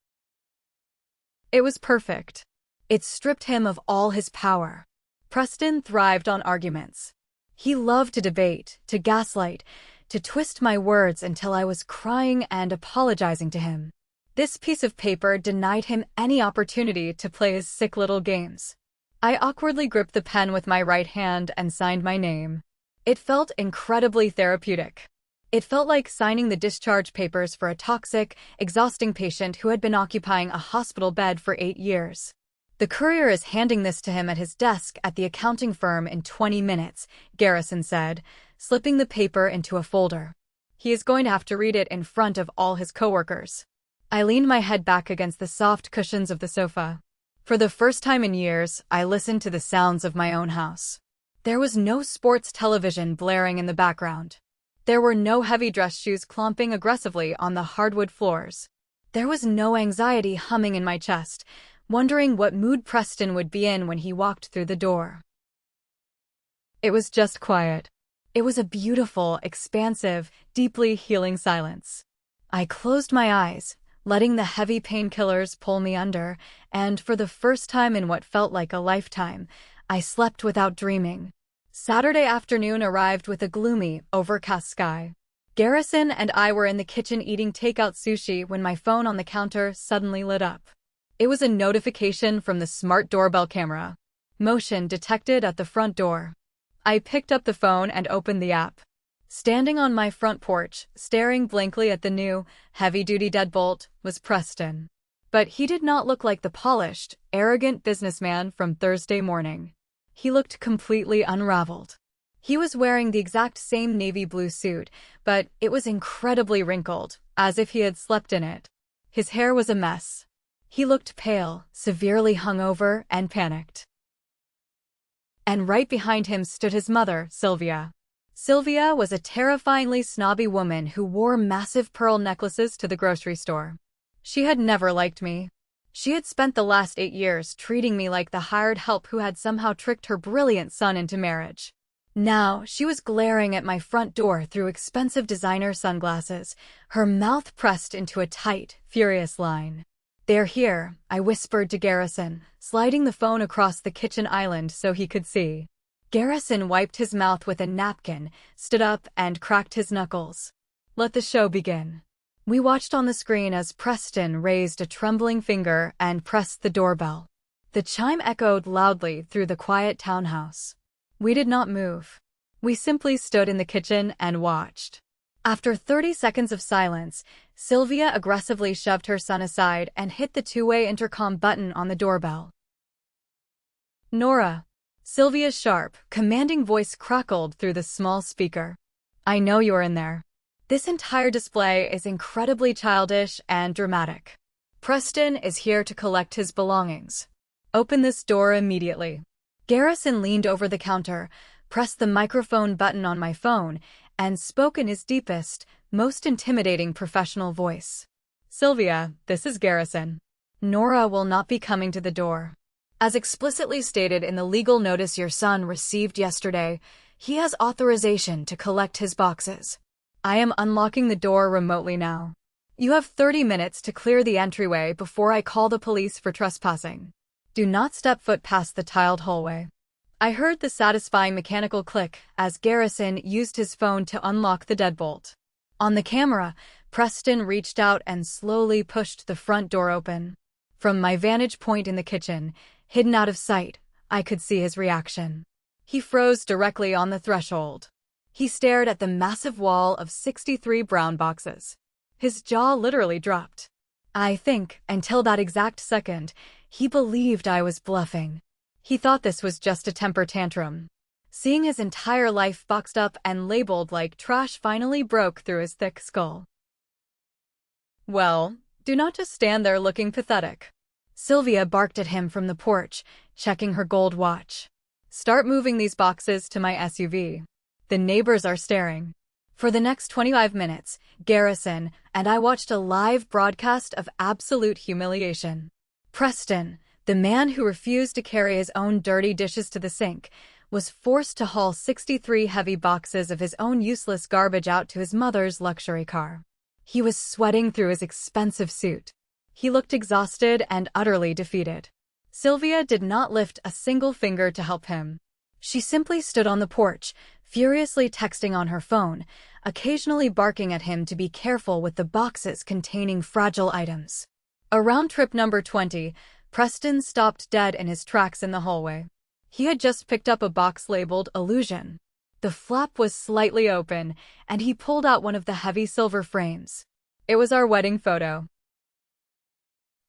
It was perfect. It stripped him of all his power. Preston thrived on arguments. He loved to debate, to gaslight, to twist my words until I was crying and apologizing to him. This piece of paper denied him any opportunity to play his sick little games. I awkwardly gripped the pen with my right hand and signed my name. It felt incredibly therapeutic. It felt like signing the discharge papers for a toxic, exhausting patient who had been occupying a hospital bed for 8 years. The courier is handing this to him at his desk at the accounting firm in 20 minutes, Garrison said, slipping the paper into a folder. He is going to have to read it in front of all his coworkers. I leaned my head back against the soft cushions of the sofa. For the first time in years, I listened to the sounds of my own house. There was no sports television blaring in the background. There were no heavy dress shoes clomping aggressively on the hardwood floors. There was no anxiety humming in my chest, wondering what mood Preston would be in when he walked through the door. It was just quiet. It was a beautiful, expansive, deeply healing silence. I closed my eyes, letting the heavy painkillers pull me under, and for the first time in what felt like a lifetime, I slept without dreaming. Saturday afternoon arrived with a gloomy, overcast sky. Garrison and I were in the kitchen eating takeout sushi when my phone on the counter suddenly lit up. It was a notification from the smart doorbell camera. Motion detected at the front door. I picked up the phone and opened the app. Standing on my front porch, staring blankly at the new, heavy-duty deadbolt, was Preston. But he did not look like the polished, arrogant businessman from Thursday morning. He looked completely unraveled. He was wearing the exact same navy blue suit, but it was incredibly wrinkled, as if he had slept in it. His hair was a mess. He looked pale, severely hungover, and panicked. And right behind him stood his mother, Sylvia. Sylvia was a terrifyingly snobby woman who wore massive pearl necklaces to the grocery store. She had never liked me. She had spent the last 8 years treating me like the hired help who had somehow tricked her brilliant son into marriage. Now, she was glaring at my front door through expensive designer sunglasses, her mouth pressed into a tight, furious line. "They're here," I whispered to Garrison, sliding the phone across the kitchen island so he could see. Garrison wiped his mouth with a napkin, stood up, and cracked his knuckles. Let the show begin. We watched on the screen as Preston raised a trembling finger and pressed the doorbell. The chime echoed loudly through the quiet townhouse. We did not move. We simply stood in the kitchen and watched. After 30 seconds of silence, Sylvia aggressively shoved her son aside and hit the two-way intercom button on the doorbell. "Nora." Sylvia's sharp, commanding voice crackled through the small speaker. "I know you're in there." This entire display is incredibly childish and dramatic. Preston is here to collect his belongings. Open this door immediately. Garrison leaned over the counter, pressed the microphone button on my phone, and spoke in his deepest, most intimidating professional voice. Sylvia, this is Garrison. Nora will not be coming to the door. As explicitly stated in the legal notice your son received yesterday, he has authorization to collect his boxes. I am unlocking the door remotely now. You have 30 minutes to clear the entryway before I call the police for trespassing. Do not step foot past the tiled hallway. I heard the satisfying mechanical click as Garrison used his phone to unlock the deadbolt. On the camera, Preston reached out and slowly pushed the front door open. From my vantage point in the kitchen, hidden out of sight, I could see his reaction. He froze directly on the threshold. He stared at the massive wall of 63 brown boxes. His jaw literally dropped. I think, until that exact second, he believed I was bluffing. He thought this was just a temper tantrum. Seeing his entire life boxed up and labeled like trash finally broke through his thick skull. Well, do not just stand there looking pathetic. Sylvia barked at him from the porch, checking her gold watch. Start moving these boxes to my SUV. The neighbors are staring. For the next 25 minutes, Garrison and I watched a live broadcast of absolute humiliation. Preston, the man who refused to carry his own dirty dishes to the sink, was forced to haul 63 heavy boxes of his own useless garbage out to his mother's luxury car. He was sweating through his expensive suit. He looked exhausted and utterly defeated. Sylvia did not lift a single finger to help him. She simply stood on the porch, furiously texting on her phone, occasionally barking at him to be careful with the boxes containing fragile items. Around trip number 20, Preston stopped dead in his tracks in the hallway. He had just picked up a box labeled Illusion. The flap was slightly open, and he pulled out one of the heavy silver frames. It was our wedding photo.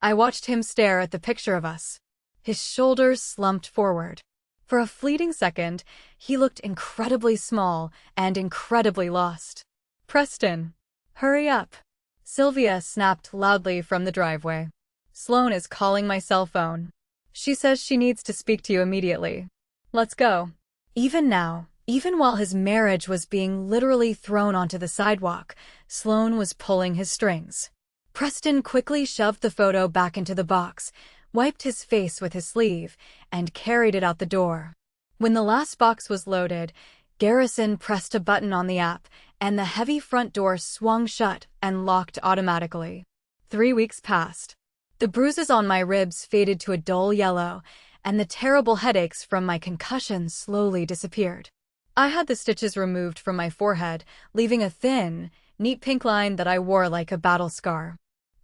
I watched him stare at the picture of us. His shoulders slumped forward. For a fleeting second, he looked incredibly small and incredibly lost. Preston, hurry up. Sylvia snapped loudly from the driveway. Sloane is calling my cell phone. She says she needs to speak to you immediately. Let's go. Even now, even while his marriage was being literally thrown onto the sidewalk, Sloane was pulling his strings. Preston quickly shoved the photo back into the box, wiped his face with his sleeve, and carried it out the door. When the last box was loaded, Garrison pressed a button on the app, and the heavy front door swung shut and locked automatically. 3 weeks passed. The bruises on my ribs faded to a dull yellow, and the terrible headaches from my concussion slowly disappeared. I had the stitches removed from my forehead, leaving a thin, neat pink line that I wore like a battle scar.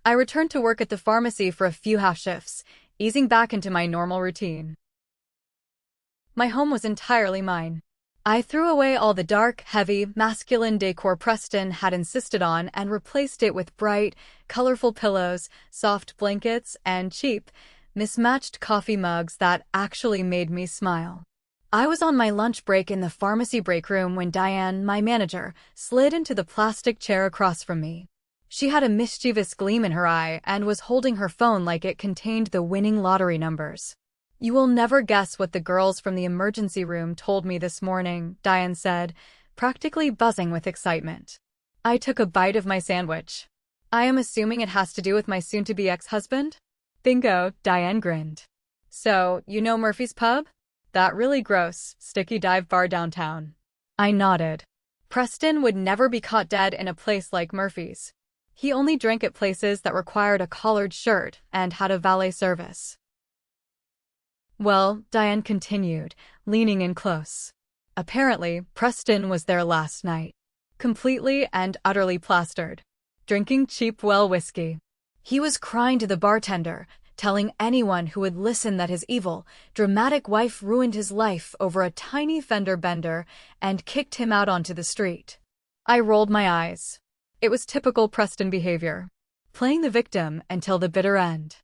I returned to work at the pharmacy for a few half shifts, easing back into my normal routine. My home was entirely mine. I threw away all the dark, heavy, masculine decor Preston had insisted on and replaced it with bright, colorful pillows, soft blankets, and cheap, mismatched coffee mugs that actually made me smile. I was on my lunch break in the pharmacy break room when Diane, my manager, slid into the plastic chair across from me. She had a mischievous gleam in her eye and was holding her phone like it contained the winning lottery numbers. You will never guess what the girls from the emergency room told me this morning, Diane said, practically buzzing with excitement. I took a bite of my sandwich. I am assuming it has to do with my soon-to-be ex-husband? Bingo, Diane grinned. So, you know Murphy's Pub? That really gross, sticky dive bar downtown. I nodded. Preston would never be caught dead in a place like Murphy's. He only drank at places that required a collared shirt and had a valet service. Well, Diane continued, leaning in close. Apparently, Preston was there last night. Completely and utterly plastered. Drinking cheap well whiskey. He was crying to the bartender, telling anyone who would listen that his evil, dramatic wife ruined his life over a tiny fender bender and kicked him out onto the street. I rolled my eyes. It was typical Preston behavior. Playing the victim until the bitter end.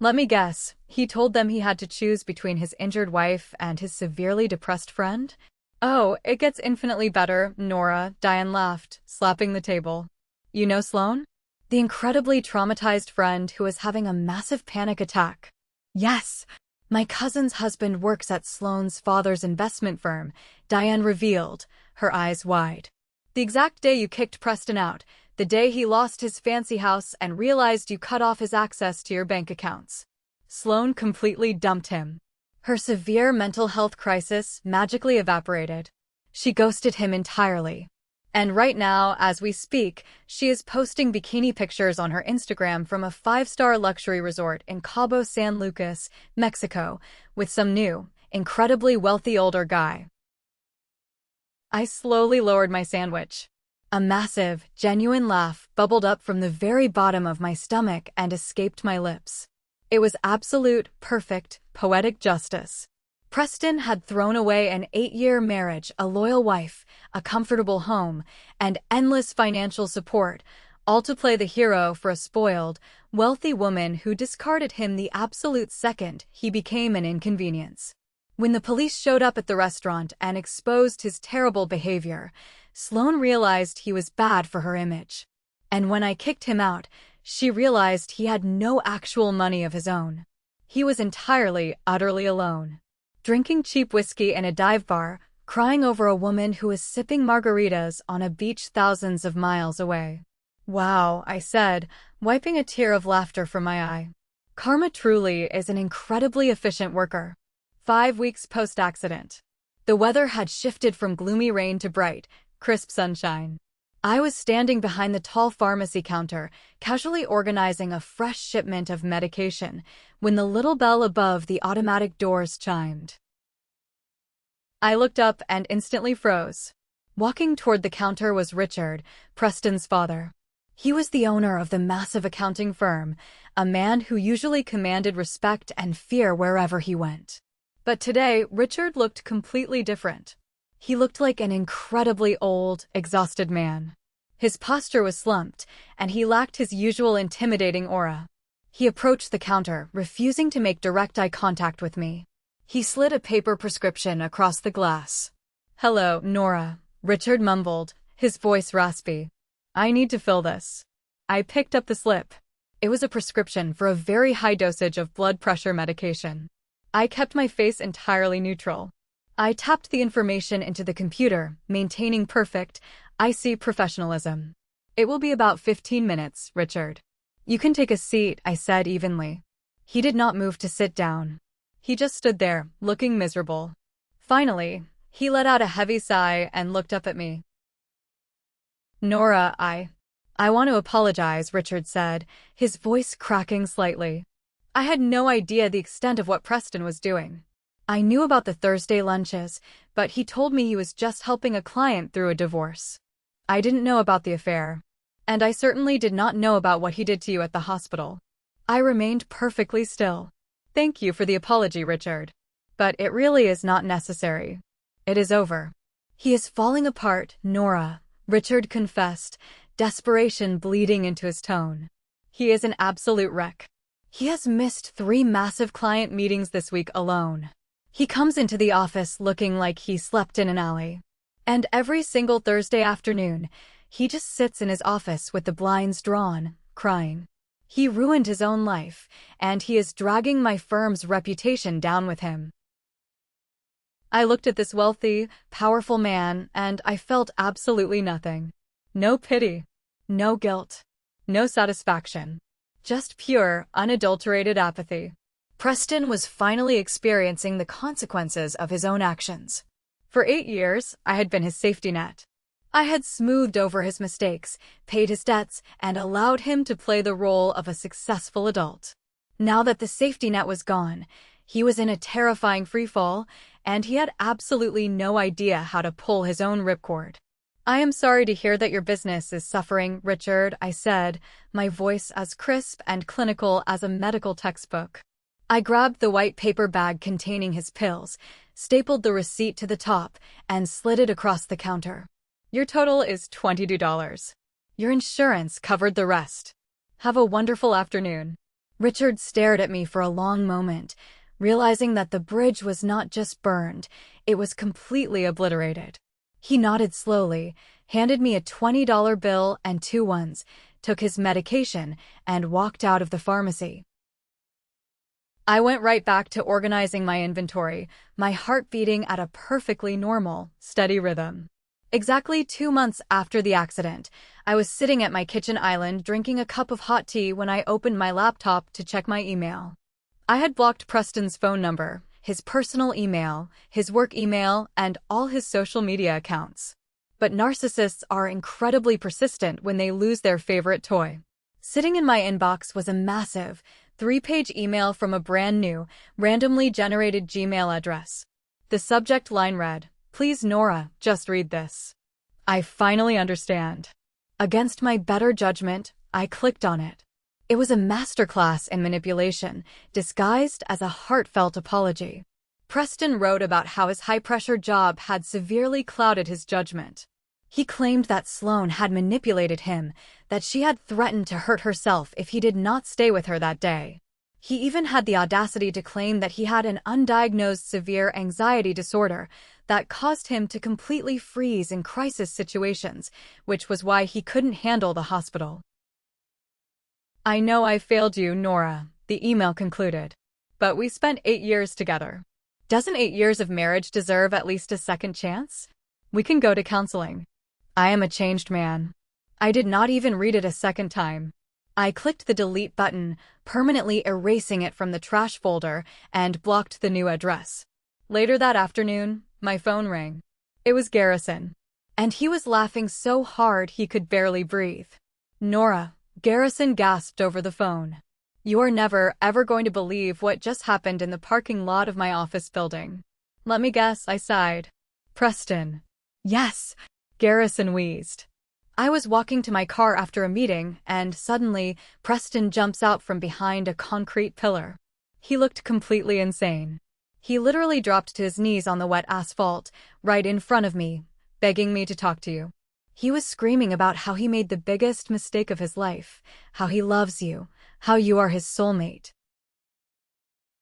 Let me guess, he told them he had to choose between his injured wife and his severely depressed friend? Oh, it gets infinitely better, Nora, Diane laughed, slapping the table. You know Sloane? The incredibly traumatized friend who is having a massive panic attack. Yes, my cousin's husband works at Sloane's father's investment firm, Diane revealed, her eyes wide. The exact day you kicked Preston out, the day he lost his fancy house and realized you cut off his access to your bank accounts. Sloane completely dumped him. Her severe mental health crisis magically evaporated. She ghosted him entirely. And right now, as we speak, she is posting bikini pictures on her Instagram from a 5-star luxury resort in Cabo San Lucas, Mexico, with some new, incredibly wealthy older guy. I slowly lowered my sandwich. A massive, genuine laugh bubbled up from the very bottom of my stomach and escaped my lips. It was absolute, perfect, poetic justice. Preston had thrown away an 8-year marriage, a loyal wife, a comfortable home, and endless financial support, all to play the hero for a spoiled, wealthy woman who discarded him the absolute second he became an inconvenience. When the police showed up at the restaurant and exposed his terrible behavior, Sloane realized he was bad for her image. And when I kicked him out, she realized he had no actual money of his own. He was entirely, utterly alone. Drinking cheap whiskey in a dive bar, crying over a woman who was sipping margaritas on a beach thousands of miles away. Wow, I said, wiping a tear of laughter from my eye. Karma truly is an incredibly efficient worker. 5 weeks post-accident. The weather had shifted from gloomy rain to bright, crisp sunshine. I was standing behind the tall pharmacy counter, casually organizing a fresh shipment of medication, when the little bell above the automatic doors chimed. I looked up and instantly froze. Walking toward the counter was Richard, Preston's father. He was the owner of the massive accounting firm, a man who usually commanded respect and fear wherever he went. But today, Richard looked completely different. He looked like an incredibly old, exhausted man. His posture was slumped, and he lacked his usual intimidating aura. He approached the counter, refusing to make direct eye contact with me. He slid a paper prescription across the glass. "Hello, Nora," Richard mumbled, his voice raspy. "I need to fill this." I picked up the slip. It was a prescription for a very high dosage of blood pressure medication. I kept my face entirely neutral. I tapped the information into the computer, maintaining perfect, icy professionalism. "It will be about 15 minutes, Richard." "You can take a seat," I said evenly. He did not move to sit down. He just stood there, looking miserable. Finally, he let out a heavy sigh and looked up at me. "Nora, I want to apologize," Richard said, his voice cracking slightly. I had no idea the extent of what Preston was doing. I knew about the Thursday lunches, but he told me he was just helping a client through a divorce. I didn't know about the affair. And I certainly did not know about what he did to you at the hospital. I remained perfectly still. "Thank you for the apology, Richard. But it really is not necessary. It is over." "He is falling apart, Nora," Richard confessed, desperation bleeding into his tone. "He is an absolute wreck. He has missed 3 massive client meetings this week alone. He comes into the office looking like he slept in an alley. And every single Thursday afternoon, he just sits in his office with the blinds drawn, crying. He ruined his own life, and he is dragging my firm's reputation down with him." I looked at this wealthy, powerful man, and I felt absolutely nothing. No pity. No guilt. No satisfaction. Just pure, unadulterated apathy. Preston was finally experiencing the consequences of his own actions. For 8 years, I had been his safety net. I had smoothed over his mistakes, paid his debts, and allowed him to play the role of a successful adult. Now that the safety net was gone, he was in a terrifying freefall, and he had absolutely no idea how to pull his own ripcord. "I am sorry to hear that your business is suffering, Richard," I said, my voice as crisp and clinical as a medical textbook. I grabbed the white paper bag containing his pills, stapled the receipt to the top, and slid it across the counter. "Your total is $22. Your insurance covered the rest. Have a wonderful afternoon." Richard stared at me for a long moment, realizing that the bridge was not just burned, it was completely obliterated. He nodded slowly, handed me a $20 bill and 2 ones, took his medication, and walked out of the pharmacy. I went right back to organizing my inventory, my heart beating at a perfectly normal, steady rhythm. Exactly 2 months after the accident, I was sitting at my kitchen island drinking a cup of hot tea when I opened my laptop to check my email. I had blocked Preston's phone number, his personal email, his work email, and all his social media accounts. But narcissists are incredibly persistent when they lose their favorite toy. Sitting in my inbox was a massive, 3-page email from a brand new, randomly generated Gmail address. The subject line read, "Please Nora, just read this." I finally understand. Against my better judgment, I clicked on it. It was a masterclass in manipulation, disguised as a heartfelt apology. Preston wrote about how his high-pressure job had severely clouded his judgment. He claimed that Sloane had manipulated him, that she had threatened to hurt herself if he did not stay with her that day. He even had the audacity to claim that he had an undiagnosed severe anxiety disorder that caused him to completely freeze in crisis situations, which was why he couldn't handle the hospital. "I know I failed you, Nora," the email concluded. "But we spent 8 years together. Doesn't 8 years of marriage deserve at least a second chance? We can go to counseling. I am a changed man." I did not even read it a second time. I clicked the delete button, permanently erasing it from the trash folder, and blocked the new address. Later that afternoon, my phone rang. It was Garrison. And he was laughing so hard he could barely breathe. "Nora," Garrison gasped over the phone. "You are never, ever going to believe what just happened in the parking lot of my office building." "Let me guess," I sighed. "Preston." "Yes," Garrison wheezed. I was walking to my car after a meeting, and suddenly, Preston jumps out from behind a concrete pillar. He looked completely insane. He literally dropped to his knees on the wet asphalt, right in front of me, begging me to talk to you. He was screaming about how he made the biggest mistake of his life, how he loves you, how you are his soulmate.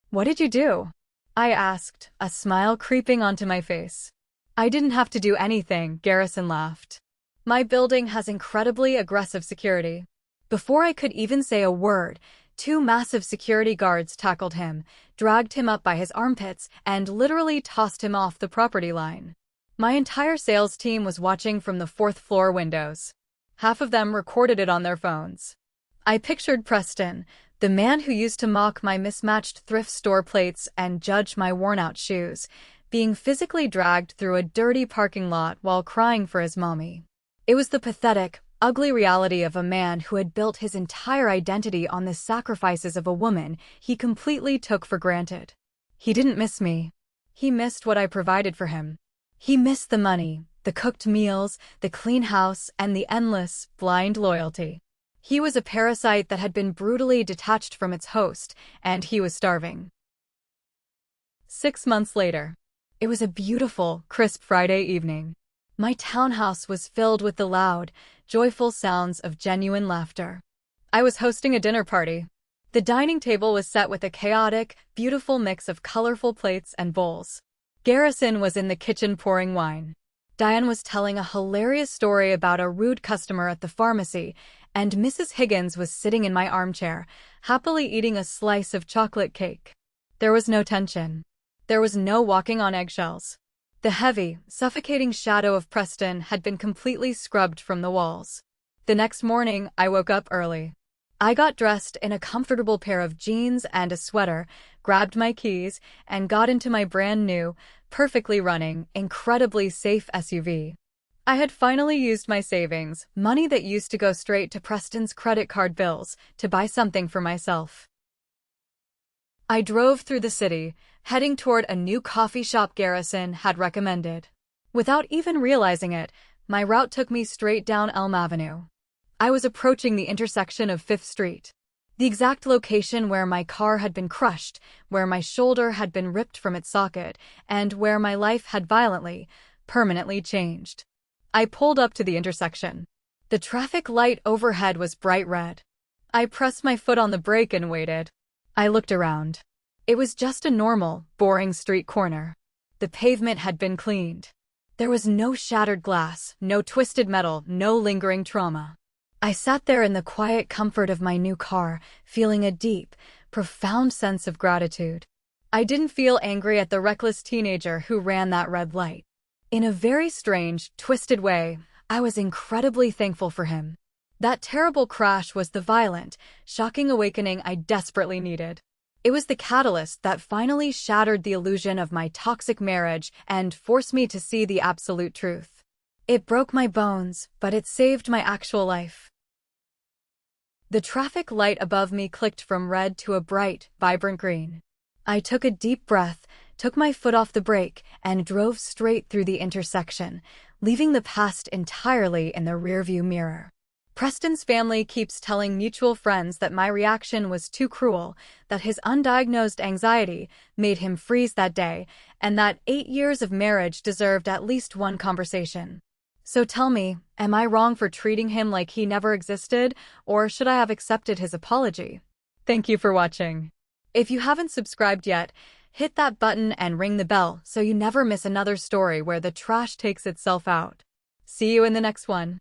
"What did you do?" I asked, a smile creeping onto my face. "I didn't have to do anything," Garrison laughed. "My building has incredibly aggressive security." Before I could even say a word, 2 massive security guards tackled him, dragged him up by his armpits, and literally tossed him off the property line. My entire sales team was watching from the 4th floor windows. Half of them recorded it on their phones. I pictured Preston, the man who used to mock my mismatched thrift store plates and judge my worn-out shoes, being physically dragged through a dirty parking lot while crying for his mommy. It was the pathetic, ugly reality of a man who had built his entire identity on the sacrifices of a woman he completely took for granted. He didn't miss me. He missed what I provided for him. He missed the money, the cooked meals, the clean house, and the endless, blind loyalty. He was a parasite that had been brutally detached from its host, and he was starving. 6 months later. It was a beautiful, crisp Friday evening. My townhouse was filled with the loud, joyful sounds of genuine laughter. I was hosting a dinner party. The dining table was set with a chaotic, beautiful mix of colorful plates and bowls. Garrison was in the kitchen pouring wine. Diane was telling a hilarious story about a rude customer at the pharmacy, and Mrs. Higgins was sitting in my armchair, happily eating a slice of chocolate cake. There was no tension. There was no walking on eggshells. The heavy, suffocating shadow of Preston had been completely scrubbed from the walls. The next morning, I woke up early. I got dressed in a comfortable pair of jeans and a sweater, grabbed my keys, and got into my brand new, perfectly running, incredibly safe SUV. I had finally used my savings, money that used to go straight to Preston's credit card bills, to buy something for myself. I drove through the city, heading toward a new coffee shop Garrison had recommended. Without even realizing it, my route took me straight down Elm Avenue. I was approaching the intersection of 5th Street. The exact location where my car had been crushed, where my shoulder had been ripped from its socket, and where my life had violently, permanently changed. I pulled up to the intersection. The traffic light overhead was bright red. I pressed my foot on the brake and waited. I looked around. It was just a normal, boring street corner. The pavement had been cleaned. There was no shattered glass, no twisted metal, no lingering trauma. I sat there in the quiet comfort of my new car, feeling a deep, profound sense of gratitude. I didn't feel angry at the reckless teenager who ran that red light. In a very strange, twisted way, I was incredibly thankful for him. That terrible crash was the violent, shocking awakening I desperately needed. It was the catalyst that finally shattered the illusion of my toxic marriage and forced me to see the absolute truth. It broke my bones, but it saved my actual life. The traffic light above me clicked from red to a bright, vibrant green. I took a deep breath, took my foot off the brake, and drove straight through the intersection, leaving the past entirely in the rearview mirror. Preston's family keeps telling mutual friends that my reaction was too cruel, that his undiagnosed anxiety made him freeze that day, and that 8 years of marriage deserved at least one conversation. So tell me, am I wrong for treating him like he never existed, or should I have accepted his apology? Thank you for watching. If you haven't subscribed yet, hit that button and ring the bell so you never miss another story where the trash takes itself out. See you in the next one.